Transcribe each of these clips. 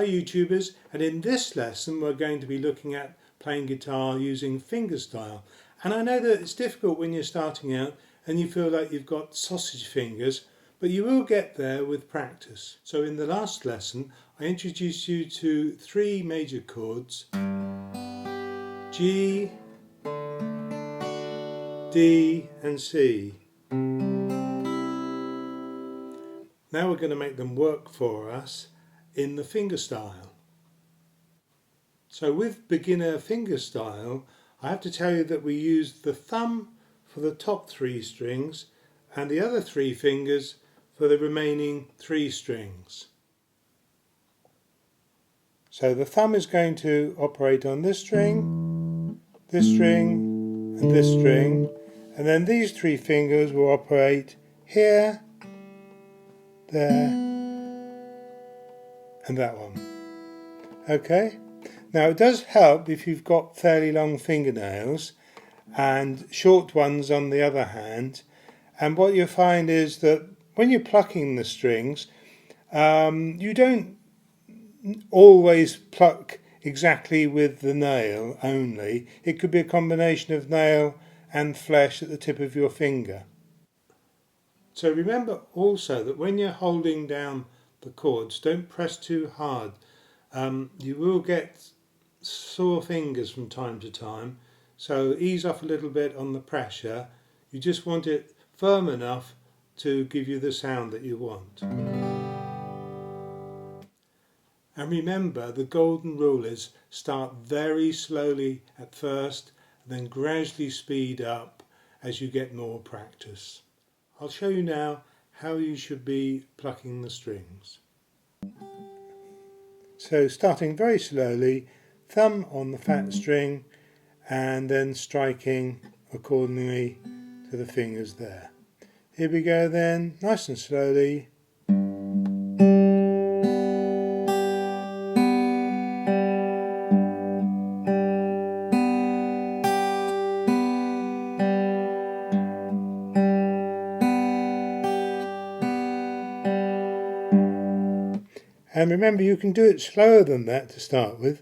YouTubers, and in this lesson we're going to be looking at playing guitar using fingerstyle. And I know that it's difficult when you're starting out and you feel like you've got sausage fingers, but you will get there with practice. So in the last lesson I introduced you to 3 major chords: G, D and C. Now we're going to make them work for us in the fingerstyle. So with beginner fingerstyle, I have to tell you that we use the thumb for the top 3 strings and the other 3 fingers for the remaining 3 strings. So the thumb is going to operate on this string, and this string, and then these 3 fingers will operate here, there and that one. Okay? Now it does help if you've got fairly long fingernails and short ones on the other hand, and what you'll find is that when you're plucking the strings, you don't always pluck exactly with the nail only. It could be a combination of nail and flesh at the tip of your finger. So remember also that when you're holding down the chords, don't press too hard. You will get sore fingers from time to time, so ease off a little bit on the pressure. You just want it firm enough to give you the sound that you want. And remember, the golden rule is start very slowly at first and then gradually speed up as you get more practice. I'll show you now how you should be plucking the strings. So starting very slowly, thumb on the fat string and then striking accordingly to the fingers there. Here we go then, nice and slowly. And remember, you can do it slower than that to start with.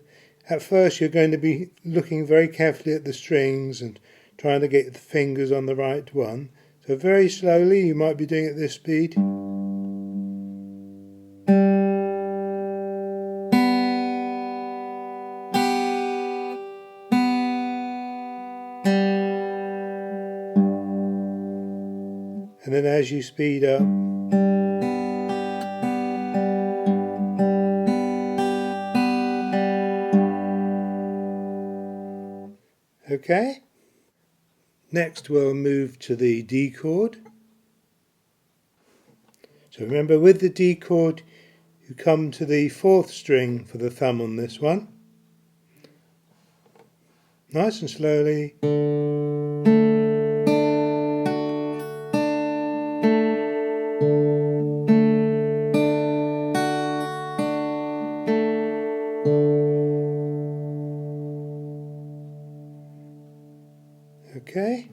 At first you're going to be looking very carefully at the strings and trying to get the fingers on the right one. So very slowly, you might be doing it at this speed. And then as you speed up, okay? Next we'll move to the D chord. So remember, with the D chord you come to the 4th string for the thumb on this one. Nice and slowly. Okay,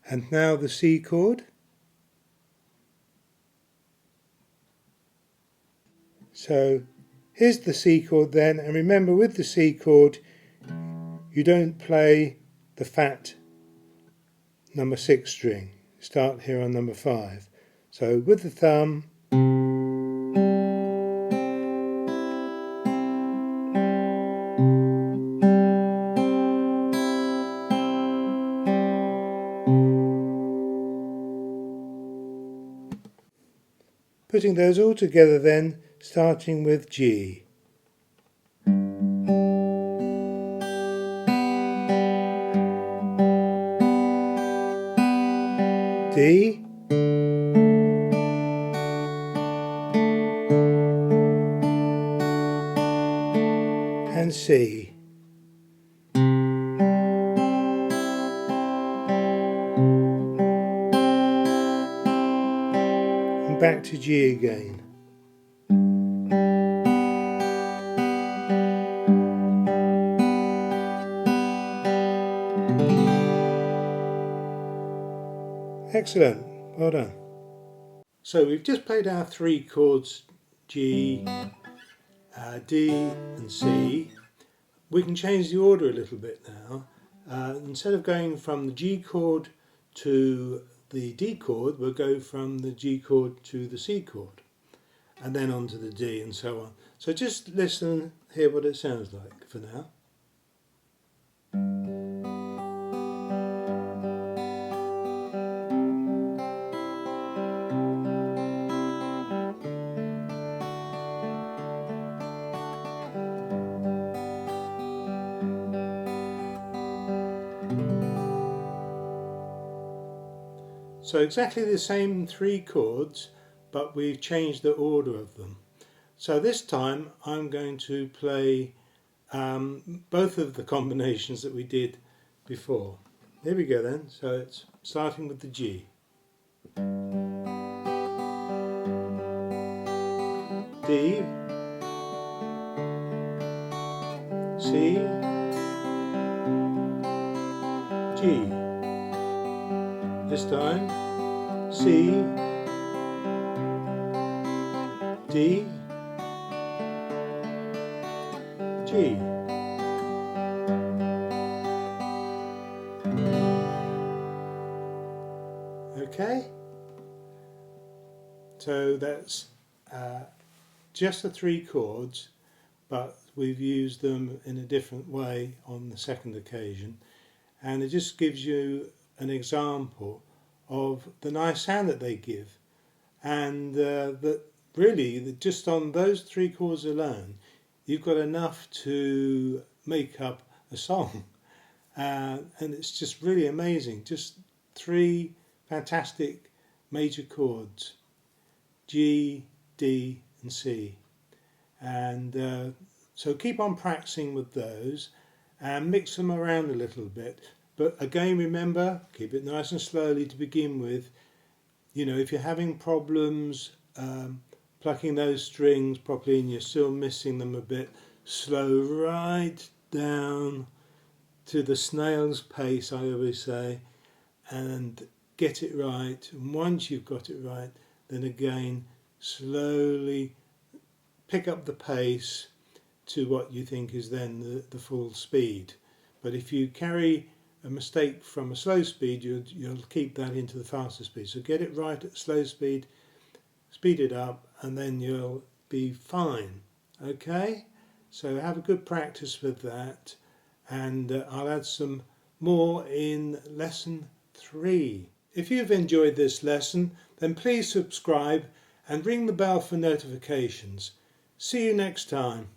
and now the C chord. So here's the C chord then, and remember with the C chord you don't play the fat number 6 string. Start here on number 5. So with the thumb, putting those all together then, starting with G. D. And C. And back to G again. Excellent, well done. So we've just played our 3 chords, G, D and C. We can change the order a little bit now. Instead of going from the G chord to the D chord, we'll go from the G chord to the C chord, and then on to the D and so on. So just listen, hear what it sounds like for now. So exactly the same three chords, but we've changed the order of them. So this time I'm going to play both of the combinations that we did before. Here we go then. So it's starting with the G. D, C, G. This time C, D, G. Okay, so that's just the three chords, but we've used them in a different way on the second occasion, and it just gives you an example of the nice sound that they give, and that really just on those three chords alone you've got enough to make up a song, and it's just really amazing. Just three fantastic major chords, G, D and C, and so keep on practicing with those and mix them around a little bit. But again, remember, keep it nice and slowly to begin with. You know, if you're having problems plucking those strings properly and you're still missing them a bit, slow right down to the snail's pace, I always say, and get it right. And once you've got it right, then again, slowly pick up the pace to what you think is then the full speed. But if you carry a mistake from a slow speed, you'll keep that into the faster speed. So get it right at slow speed, speed it up, and then you'll be fine. Okay? So have a good practice with that, and I'll add some more in lesson 3. If you've enjoyed this lesson, then please subscribe and ring the bell for notifications. See you next time.